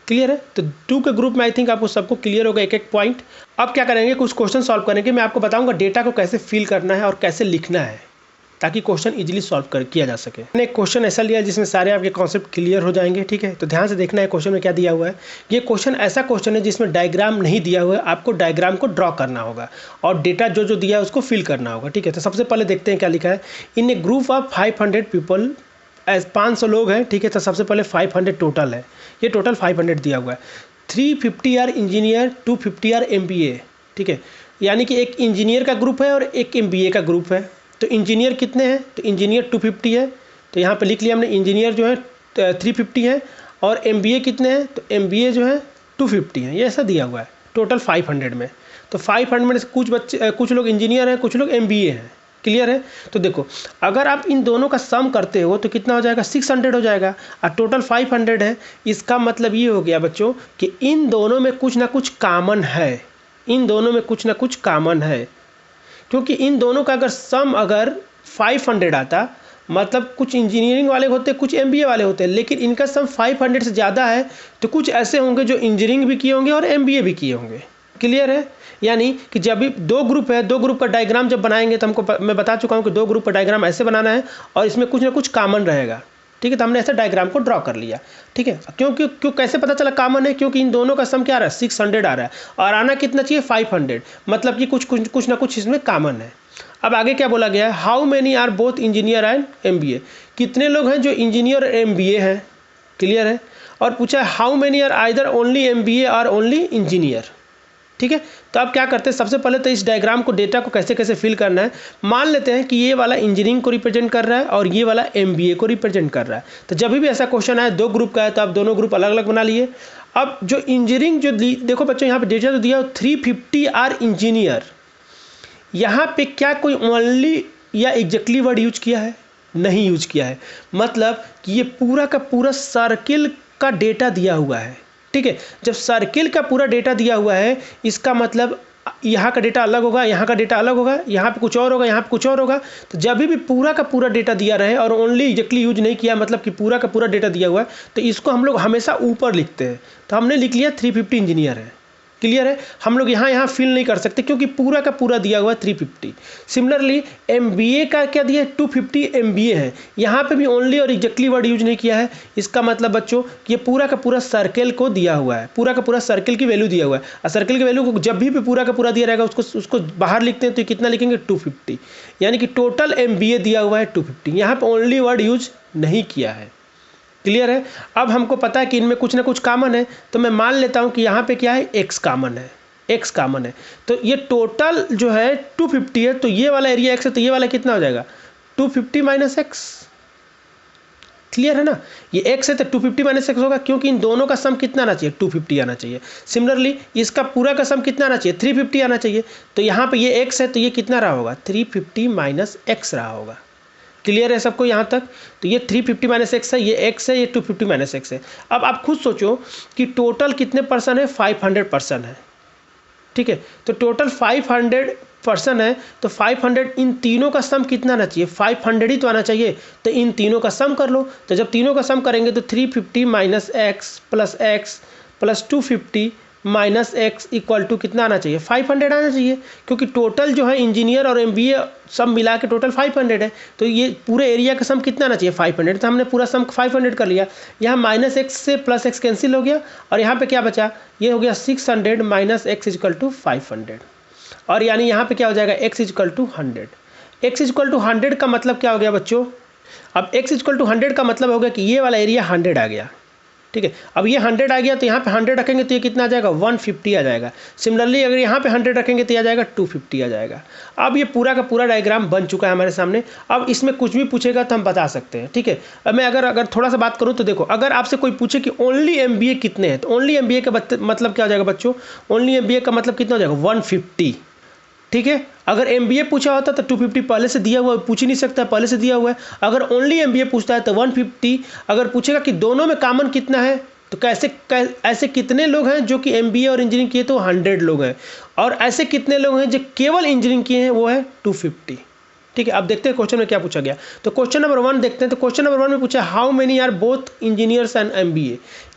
क्लियर है? तो 2 के ग्रुप में आई थिंक आपको सबको क्लियर होगा एक एक पॉइंट। अब क्या करेंगे, कुछ क्वेश्चन सॉल्व करेंगे। मैं आपको बताऊंगा डेटा को कैसे फिल करना है और कैसे लिखना है, ताकि क्वेश्चन इजीली सॉल्व किया जा सके। मैंने एक क्वेश्चन ऐसा लिया जिसमें सारे आपके कॉन्सेप्ट क्लियर हो जाएंगे। ठीक है, तो ध्यान से देखना है क्वेश्चन में क्या दिया हुआ है। ये क्वेश्चन ऐसा क्वेश्चन है जिसमें डायग्राम नहीं दिया हुआ है, आपको डायग्राम को ड्रॉ करना होगा और डेटा जो जो दिया है उसको फिल करना होगा। ठीक है, तो सबसे पहले देखते हैं क्या लिखा है। इन ए ग्रुप ऑफ 500 पीपल, 500 लोग हैं। ठीक है, तो सबसे पहले 500 टोटल है, ये टोटल 500 दिया हुआ है। 350 आर इंजीनियर, 250 आर MBA। ठीक है, यानी कि एक इंजीनियर का ग्रुप है और एक MBA का ग्रुप है। तो इंजीनियर कितने हैं, तो इंजीनियर 250 है, तो यहाँ पे लिख लिया हमने, इंजीनियर जो है 350 है, और MBA कितने हैं, तो MBA जो है 250 है। ये ऐसा दिया हुआ है टोटल 500 में। तो 500 में से कुछ लोग इंजीनियर हैं, कुछ लोग MBA हैं। क्लियर है? तो देखो अगर आप इन दोनों का सम करते हो तो कितना हो जाएगा, 600 हो जाएगा, और टोटल 500 है। इसका मतलब ये हो गया बच्चों कि इन दोनों में कुछ ना कुछ कॉमन है, इन दोनों में कुछ ना कुछ कॉमन है, क्योंकि इन दोनों का अगर सम अगर 500 आता, मतलब कुछ इंजीनियरिंग वाले होते, कुछ MBA वाले होते, लेकिन इनका सम 500 से ज़्यादा है, तो कुछ ऐसे होंगे जो इंजीनियरिंग भी किए होंगे और MBA भी किए होंगे। क्लियर है? यानी कि जब भी 2 ग्रुप है, 2 ग्रुप का डायग्राम जब बनाएंगे तो हमको मैं बता चुका हूँ कि 2 ग्रुप का डायग्राम ऐसे बनाना है और इसमें कुछ ना कुछ कॉमन रहेगा। ठीक है, तो हमने ऐसे डायग्राम को ड्रॉ कर लिया। ठीक है, क्यों कैसे पता चला कॉमन है, क्योंकि इन दोनों का सम क्या आ रहा है, 600 आ रहा है, और आना कितना चाहिए, 500, मतलब कि कुछ ना कुछ इसमें कॉमन है। अब आगे क्या बोला गया है, how many are both engineer and MBA, कितने लोग हैं जो इंजीनियर और MBA हैं। क्लियर है? और पूछा है how many are either only MBA और ओनली इंजीनियर। ठीक है, तो आप क्या करते हैं, सबसे पहले तो इस डायग्राम को, डेटा को कैसे कैसे फिल करना है। मान लेते हैं कि ये वाला इंजीनियरिंग को रिप्रेजेंट कर रहा है और ये वाला MBA को रिप्रेजेंट कर रहा है। तो जब भी ऐसा क्वेश्चन आए 2 ग्रुप का है, तो आप दोनों ग्रुप अलग अलग बना लिए। अब जो इंजीनियरिंग जो देखो बच्चों, यहाँ पे डेटा तो दिया 350 आर इंजीनियर, यहाँ पे क्या कोई ओनली या एग्जैक्टली वर्ड यूज किया है, नहीं यूज किया है। मतलब कि ये पूरा का पूरा सर्किल का डेटा दिया हुआ है। ठीक है, जब सर्किल का पूरा डेटा दिया हुआ है, इसका मतलब यहाँ का डेटा अलग होगा, यहाँ का डेटा अलग होगा, यहाँ पे कुछ और होगा, यहाँ पे कुछ और होगा। तो जब भी पूरा का पूरा डेटा दिया रहे और ओनली एग्जैक्टली यूज नहीं किया, मतलब कि पूरा का पूरा डेटा दिया हुआ है, तो इसको हम लोग हमेशा ऊपर लिखते हैं। तो हमने लिख लिया 350 इंजीनियर है। क्लियर है। हम लोग यहाँ फिल नहीं कर सकते क्योंकि पूरा का पूरा दिया हुआ है 350। सिमिलरली MBA का क्या दिया है, 250 MBA है। यहाँ पे भी ओनली और एग्जैक्टली वर्ड यूज नहीं किया है। इसका मतलब बच्चों कि ये पूरा का पूरा सर्कल को दिया हुआ है, पूरा का पूरा सर्कल की वैल्यू दिया हुआ है। और सर्कल की वैल्यू को जब भी पूरा का पूरा दिया रहेगा उसको बाहर लिखते हैं तो कितना लिखेंगे 250, यानी कि टोटल MBA दिया हुआ है 250। यहाँ पर ओनली वर्ड यूज नहीं किया है। क्लियर है। अब हमको पता है कि इनमें कुछ ना कुछ कॉमन है, तो मैं मान लेता हूँ कि यहाँ पे क्या है, x कॉमन है, x कॉमन है। तो ये टोटल जो है 250 है, तो ये वाला एरिया x है, तो ये वाला कितना हो जाएगा 250 माइनस एक्स। क्लियर है ना, ये x है तो 250 माइनस एक्स होगा, क्योंकि इन दोनों का सम कितना आना चाहिए 250 आना चाहिए। सिमिलरली इसका पूरा का सम कितना आना चाहिए 350 आना चाहिए। तो यहाँ पे ये x है तो ये कितना रहा होगा 350 माइनस एक्स रहा होगा। क्लियर है सबको यहाँ तक। तो ये 350 माइनस एक्स है, ये x है, ये 250 माइनस एक्स है। अब आप खुद सोचो कि टोटल कितने पर्सन है, 500 पर्सन है। ठीक है, तो टोटल 500 पर्सन है, तो 500 इन तीनों का सम कितना आना चाहिए 500 ही तो आना चाहिए। तो इन तीनों का सम कर लो, तो जब तीनों का सम करेंगे तो 350 minus X plus 250 minus X equal to कितना आना चाहिए 500 आना चाहिए, क्योंकि टोटल जो है इंजीनियर और MBA सब मिला के टोटल 500 है। तो ये पूरे एरिया का सम कितना आना चाहिए 500, तो हमने पूरा सम 500 कर लिया। यहाँ माइनस एक्स से प्लस एक्स कैंसिल हो गया, और यहाँ पे क्या बचा, ये हो गया 600 माइनस एक्स इक्वल टू 500, और यानी यहाँ पे क्या हो जाएगा x equal to 100। x equal to 100 का मतलब क्या हो गया बच्चों, अब x इक्वल टू 100 का मतलब हो गया कि ये वाला एरिया 100 आ गया। ठीक है, अब ये 100 आ गया तो यहाँ पे 100 रखेंगे तो ये कितना आ जाएगा 150 आ जाएगा। सिमिलरली अगर यहाँ पे 100 रखेंगे तो आ जाएगा 250 आ जाएगा। अब ये पूरा का पूरा डायग्राम बन चुका है हमारे सामने। अब इसमें कुछ भी पूछेगा तो हम बता सकते हैं। ठीक है, अब मैं अगर थोड़ा सा बात करूँ तो देखो, अगर आपसे कोई पूछे कि ओनली MBA कितने हैं, तो ओनली MBA का मतलब क्या हो जाएगा बच्चों, ओनली MBA का मतलब कितना हो जाएगा 150। ठीक है, अगर MBA पूछा होता तो 250 पहले से दिया हुआ है, पूछ ही नहीं सकता, पहले से दिया हुआ है। अगर ओनली MBA पूछता है तो 150। अगर पूछेगा कि दोनों में कॉमन कितना है, तो ऐसे कितने लोग हैं जो कि MBA और इंजीनियरिंग किए, तो 100 लोग हैं। और ऐसे कितने लोग हैं जो केवल इंजीनियरिंग किए हैं, वो है 250। ठीक है, अब देखते हैं क्वेश्चन में क्या पूछा गया। तो क्वेश्चन नंबर 1 देखते हैं। तो क्वेश्चन नंबर 1 में पूछा how many are both engineers and MBA,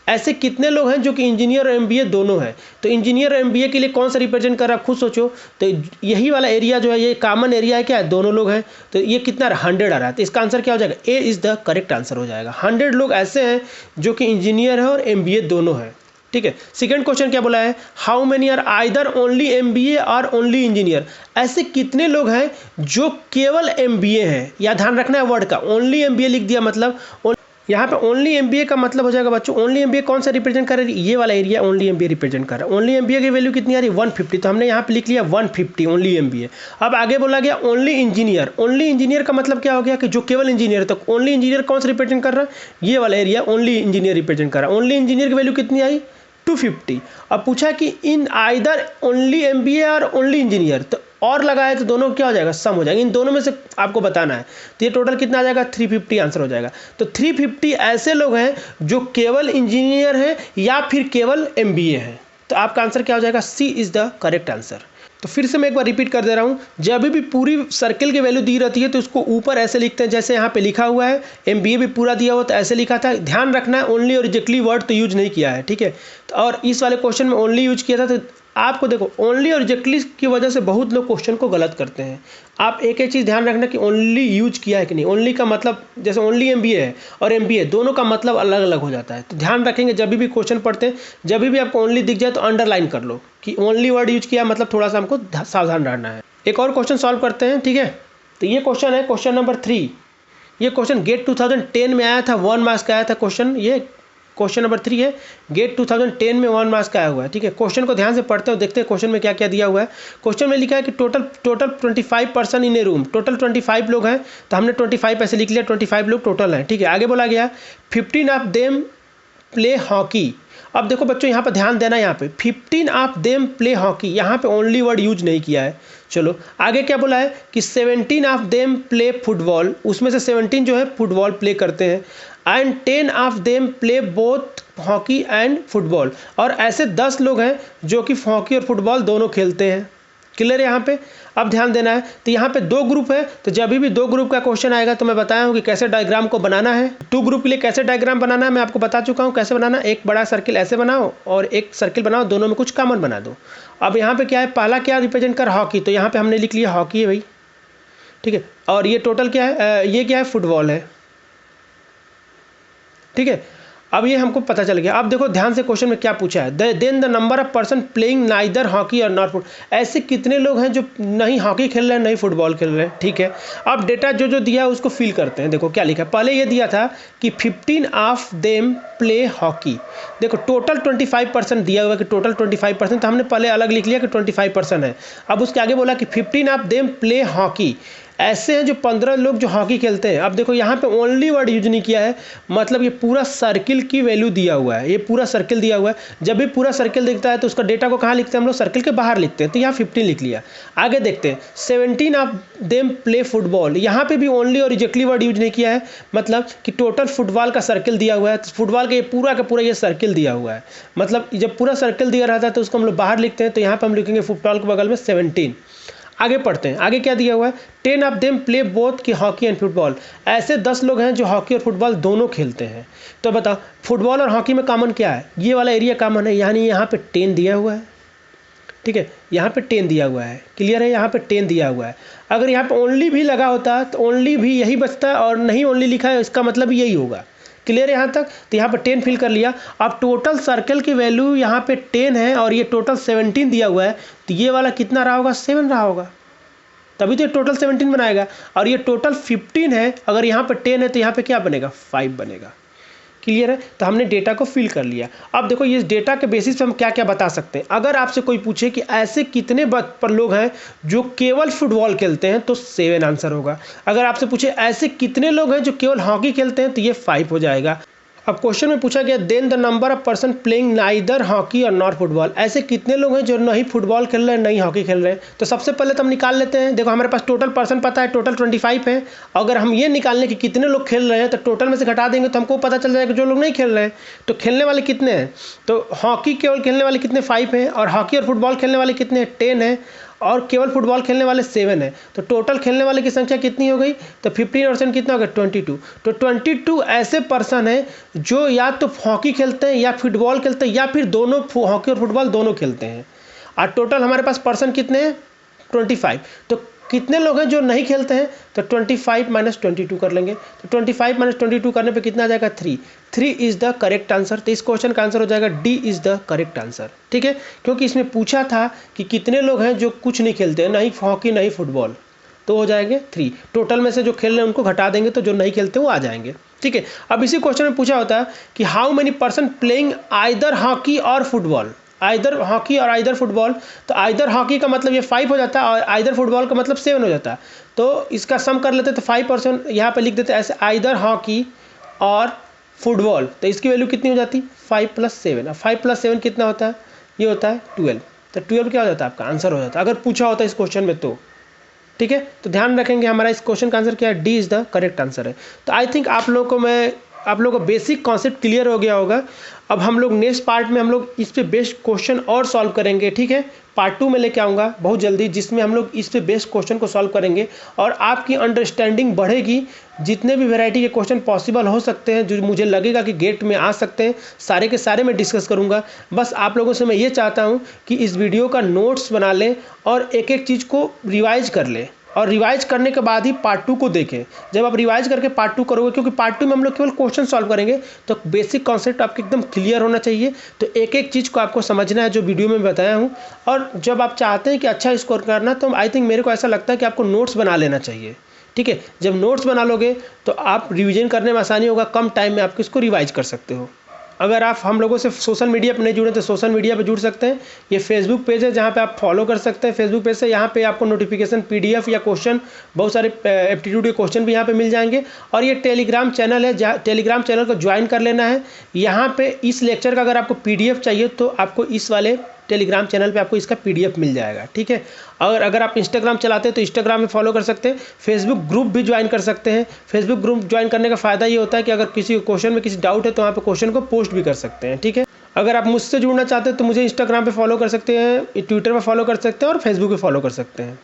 ऐसे कितने लोग हैं जो कि इंजीनियर और MBA दोनों हैं। तो इंजीनियर और MBA के लिए कौन सा रिप्रेजेंट कर रहा है, खुद सोचो। तो यही वाला एरिया जो है ये कॉमन एरिया है, क्या है, दोनों लोग हैं। तो ये कितना 100 आ रहा है, तो इसका आंसर क्या हो जाएगा, A is the correct answer हो जाएगा। 100 लोग ऐसे हैं जो कि इंजीनियर है और MBA दोनों हैं। ठीक है, सेकंड क्वेश्चन क्या बोला है, how many are either only MBA और ओनली इंजीनियर, ऐसे कितने लोग हैं जो केवल MBA हैं। या ध्यान रखना है वर्ड का, ओनली MBA लिख दिया मतलब यहाँ पे ओनली MBA का मतलब हो जाएगा बच्चों, ओनली MBA कौन सा रिप्रेजेंट कर रही है, ये वाला एरिया ओनली MBA रिप्रेजेंट कर रहा है। ओनली MBA की वैल्यू कितनी आ रही है 150, तो हमने यहाँ पे लिख लिया 150 ओनली MBA। अब आगे बोला गया ओनली इंजीनियर। ओनली इंजीनियर का मतलब क्या हो गया कि जो केवल इंजीनियर, तो ओनली इंजीनियर कौन सा रिप्रेजेंट कर रहा है, ये वाला एरिया ओनली इंजीनियर रिप्रेजेंट कर रहा है। ओनली इंजीनियर की वैल्यू कितनी आई 250। अब पूछा कि इन आइदर ओनली MBA और ओनली इंजीनियर, तो और लगाए तो दोनों क्या हो जाएगा सम हो जाएगा, इन दोनों में से आपको बताना है। तो ये टोटल कितना आ जाएगा 350 आंसर हो जाएगा। तो 350 ऐसे लोग हैं जो केवल इंजीनियर हैं या फिर केवल MBA हैं। तो आपका आंसर क्या हो जाएगा, C is the correct answer. तो फिर से मैं एक बार रिपीट कर दे रहा हूँ, जब भी पूरी सर्कल की वैल्यू दी रहती है तो उसको ऊपर ऐसे लिखते हैं जैसे यहाँ पे लिखा हुआ है। MBA भी पूरा दिया हुआ तो ऐसे लिखा था। ध्यान रखना है ओनली और एग्जैक्टली वर्ड तो यूज नहीं किया है। ठीक है, तो और इस वाले क्वेश्चन में ओनली यूज किया था। तो आपको देखो ओनली और एग्जैक्टली की वजह से बहुत लोग क्वेश्चन को गलत करते हैं। आप एक चीज़ ध्यान रखना कि ओनली यूज किया है कि नहीं। ओनली का मतलब जैसे ओनली MBA है और MBA दोनों का मतलब अलग अलग हो जाता है। तो ध्यान रखेंगे जब भी क्वेश्चन पढ़ते हैं, जब भी आपको ओनली दिख जाए तो अंडरलाइन कर लो कि ओनली वर्ड यूज किया, मतलब थोड़ा सा हमको सावधान रहना है। एक और क्वेश्चन सॉल्व करते हैं। ठीक है, तो ये क्वेश्चन है क्वेश्चन नंबर 3। ये क्वेश्चन गेट 2010 में आया था, 1 मार्क्स का आया था क्वेश्चन। ये क्वेश्चन नंबर 3 है, गेट 2010 में 1 मार्क्स का आया हुआ है। ठीक है, क्वेश्चन को ध्यान से पढ़ते हो, देखते हैं क्वेश्चन में क्या क्या दिया हुआ है। क्वेश्चन में लिखा है कि total 25 person in A room, total 25 लोग हैं। तो हमने 25 ऐसे लिख लिया, 25 लोग टोटल हैं। ठीक है, आगे बोला गया 15 ऑफ देम प्ले हॉकी। अब देखो बच्चों यहाँ पर ध्यान देना, यहाँ पे 15 ऑफ देम प्ले हॉकी, यहाँ पे ओनली वर्ड यूज नहीं किया है। चलो आगे क्या बोला है कि 17 ऑफ देम प्ले फुटबॉल, उसमें से 17 जो है फुटबॉल प्ले करते हैं। And 10 of them play both hockey and football, और ऐसे 10 लोग हैं जो कि हॉकी और फुटबॉल दोनों खेलते हैं। क्लियर है यहाँ पे। अब ध्यान देना है, तो यहाँ पे 2 ग्रुप है, तो जब भी 2 ग्रुप का क्वेश्चन आएगा तो मैं बताया हूँ कि कैसे डायग्राम को बनाना है। 2 ग्रुप के लिए कैसे डायग्राम बनाना है मैं आपको बता चुका हूँ कैसे बनाना। एक बड़ा सर्किल ऐसे बनाओ और एक सर्किल बनाओ, दोनों में कुछ कॉमन बना दो। अब यहाँ पे क्या है, पहला क्या रिप्रेजेंट कर हॉकी, तो यहाँ पे हमने लिख लिया हॉकी है भाई, ठीक है। और ये टोटल क्या है, ये क्या है, फुटबॉल है, ठीक है। अब ये हमको पता चल गया। अब देखो ध्यान से क्वेश्चन में क्या पूछा है, then the number of person playing neither hockey और नॉट फुटबॉल। ऐसे कितने लोग हैं जो नहीं हॉकी खेल रहे हैं नहीं फुटबॉल खेल रहे हैं, ठीक है। अब डेटा जो दिया है उसको फिल करते हैं। देखो क्या लिखा है, पहले ये दिया था कि 15 ऑफ देम प्ले हॉकी। देखो टोटल 25% दिया हुआ है कि टोटल 25%, तो हमने पहले अलग लिख लिया कि 25% है। अब उसके आगे बोला कि 15 ऑफ देम प्ले हॉकी, ऐसे हैं जो 15 लोग जो हॉकी खेलते हैं। अब देखो यहाँ पे ओनली वर्ड यूज नहीं किया है, मतलब ये पूरा सर्किल की वैल्यू दिया हुआ है, ये पूरा सर्किल दिया हुआ है। जब भी पूरा सर्किल दिखता है तो उसका डेटा को कहाँ लिखते हैं हम लोग, सर्किल के बाहर लिखते हैं, तो यहाँ 15 लिख लिया। आगे देखते हैं 17 ऑफ देम प्ले फुटबॉल, यहाँ पे भी ओनली और एग्जैक्टली वर्ड यूज नहीं किया है, मतलब कि टोटल फुटबॉल का सर्किल दिया हुआ है, फुटबॉल का पूरा ये सर्किल दिया हुआ है। मतलब जब पूरा सर्किल दिया रहता है तो उसको हम लोग बाहर लिखते हैं, तो यहाँ पर हम लिखेंगे फुटबॉल के बगल में 17। आगे पढ़ते हैं, आगे क्या दिया हुआ है, 10 ऑफ देम प्ले बोथ की हॉकी एंड फुटबॉल। ऐसे 10 लोग हैं जो हॉकी और फुटबॉल दोनों खेलते हैं। तो बताओ फुटबॉल और हॉकी में कॉमन क्या है, ये वाला एरिया कॉमन है, यानी यहाँ पे 10 दिया हुआ है, ठीक है। यहाँ पे 10 दिया हुआ है, क्लियर है, यहाँ पे 10 दिया हुआ है। अगर यहाँ पे ओनली भी लगा होता तो ओनली भी यही बचता है, और नहीं ओनली लिखा है इसका मतलब यही होगा। क्लियर है यहाँ तक, तो यहाँ पर 10 फिल कर लिया। अब टोटल सर्कल की वैल्यू यहाँ पे 10 है और ये टोटल 17 दिया हुआ है, तो ये वाला कितना रहा होगा, 7 रहा होगा, तभी तो ये टोटल 17 बनाएगा। और ये टोटल 15 है, अगर यहाँ पर 10 है तो यहाँ पे क्या बनेगा, 5 बनेगा। क्लियर है, तो हमने डेटा को फिल कर लिया। अब देखो ये डेटा के बेसिस पे हम क्या क्या बता सकते हैं। अगर आपसे कोई पूछे कि ऐसे कितने पर लोग हैं जो केवल फुटबॉल खेलते हैं, तो 7 आंसर होगा। अगर आपसे पूछे ऐसे कितने लोग हैं जो केवल हॉकी खेलते हैं, तो ये 5 हो जाएगा। अब क्वेश्चन में पूछा गया then the number of person playing neither hockey और नॉट फुटबॉल। ऐसे कितने लोग हैं जो नहीं फुटबॉल खेल रहे हैं नहीं हॉकी खेल रहे हैं। तो सबसे पहले तो हम निकाल लेते हैं। देखो हमारे पास टोटल पर्सन पता है, टोटल 25 है। अगर हम ये निकालने कि कितने लोग खेल रहे हैं तो टोटल में से घटा देंगे तो हमको पता चल जाएगा जो लोग नहीं खेल रहे हैं। तो खेलने वाले कितने हैं, तो हॉकी केवल खेलने वाले कितने 5 हैं, और हॉकी और फुटबॉल खेलने वाले कितने हैं 10 हैं, और केवल फुटबॉल खेलने वाले 7 है। तो टोटल खेलने वाले की संख्या कितनी हो गई, तो 15% कितना हो गया 22। तो 22 ऐसे पर्सन हैं जो या तो हॉकी खेलते हैं या फुटबॉल खेलते हैं या फिर दोनों हॉकी और फुटबॉल दोनों खेलते हैं। और टोटल हमारे पास पर्सन कितने हैं 25। तो कितने लोग हैं जो नहीं खेलते हैं, तो 25 - 22 कर लेंगे। तो 25 - 22 करने पे कितना आ जाएगा 3 इज़ द करेक्ट आंसर। तो इस क्वेश्चन का आंसर हो जाएगा D is the correct answer, ठीक है। क्योंकि इसमें पूछा था कि कितने लोग हैं जो कुछ नहीं खेलते हैं, नहीं हॉकी नहीं फुटबॉल, तो हो जाएंगे 3। टोटल में से जो खेल रहे हैं उनको घटा देंगे तो जो नहीं खेलते वो आ जाएंगे, ठीक है। अब इसी क्वेश्चन में पूछा होता है कि how many person playing either hockey और फुटबॉल, आइदर हॉकी और आइदर फुटबॉल। तो आइदर हॉकी का मतलब ये 5 हो जाता है और आइदर फुटबॉल का मतलब 7 हो जाता है। तो इसका सम कर लेते तो 5% यहाँ पे लिख देते ऐसे, आइदर हॉकी और फुटबॉल। तो इसकी वैल्यू कितनी हो जाती 5 + 7। अब 5 + 7 कितना होता है, ये होता है 12। तो 12 क्या हो जाता है आपका आंसर हो जाता है अगर पूछा होता है इस क्वेश्चन में तो, ठीक है। तो ध्यान रखेंगे हमारा इस क्वेश्चन का आंसर क्या है, D is the correct answer है। तो आई थिंक आप लोगों को बेसिक कॉन्सेप्ट क्लियर हो गया होगा। अब हम लोग नेक्स्ट पार्ट में हम लोग इस पे बेस्ड क्वेश्चन और सॉल्व करेंगे, ठीक है। पार्ट 2 में लेके आऊँगा बहुत जल्दी, जिसमें हम लोग इस पे बेस्ड क्वेश्चन को सॉल्व करेंगे और आपकी अंडरस्टैंडिंग बढ़ेगी। जितने भी वैरायटी के क्वेश्चन पॉसिबल हो सकते हैं जो मुझे लगेगा कि गेट में आ सकते हैं, सारे के सारे मैं डिस्कस करूँगा। बस आप लोगों से मैं ये चाहता हूँ कि इस वीडियो का नोट्स बना लें और एक एक चीज़ को रिवाइज कर लें, और रिवाइज करने के बाद ही पार्ट 2 को देखें। जब आप रिवाइज करके पार्ट 2 करोगे, क्योंकि पार्ट 2 में हम लोग केवल क्वेश्चन सॉल्व करेंगे, तो बेसिक कॉन्सेप्ट आपके एकदम क्लियर होना चाहिए। तो एक एक चीज़ को आपको समझना है जो वीडियो में बताया हूँ। और जब आप चाहते हैं कि अच्छा स्कोर करना, तो आई थिंक मेरे को ऐसा लगता है कि आपको नोट्स बना लेना चाहिए, ठीक है। जब नोट्स बना लोगे तो आप रिविजन करने में आसानी होगा, कम टाइम में आप इसको रिवाइज कर सकते हो। अगर आप हम लोगों से सोशल मीडिया पर नहीं जुड़े तो सोशल मीडिया पर जुड़ सकते हैं। ये फेसबुक पेज है जहाँ पे आप फॉलो कर सकते हैं। फेसबुक पेज से यहाँ पे आपको नोटिफिकेशन, पीडीएफ या क्वेश्चन, बहुत सारे एप्टीट्यूड के क्वेश्चन भी यहाँ पे मिल जाएंगे। और ये टेलीग्राम चैनल है, जहाँ टेलीग्राम चैनल को ज्वाइन कर लेना है। यहाँ पे इस लेक्चर का अगर आपको पीडीएफ चाहिए तो आपको इस वाले टेलीग्राम चैनल पे आपको इसका पीडीएफ मिल जाएगा, ठीक है। और अगर आप इंस्टाग्राम चलाते हैं तो इंस्टाग्राम में फॉलो कर सकते हैं। फेसबुक ग्रुप भी ज्वाइन कर सकते हैं। फेसबुक ग्रुप ज्वाइन करने का फ़ायदा ये होता है कि अगर किसी क्वेश्चन में किसी डाउट है तो वहाँ पे क्वेश्चन को पोस्ट भी कर सकते हैं, ठीक है। अगर आप मुझसे जुड़ना चाहते हैं तो मुझे इंस्टाग्राम पे फॉलो कर सकते हैं, ट्विटर पे फॉलो कर सकते हैं और फेसबुक पे फॉलो कर सकते हैं।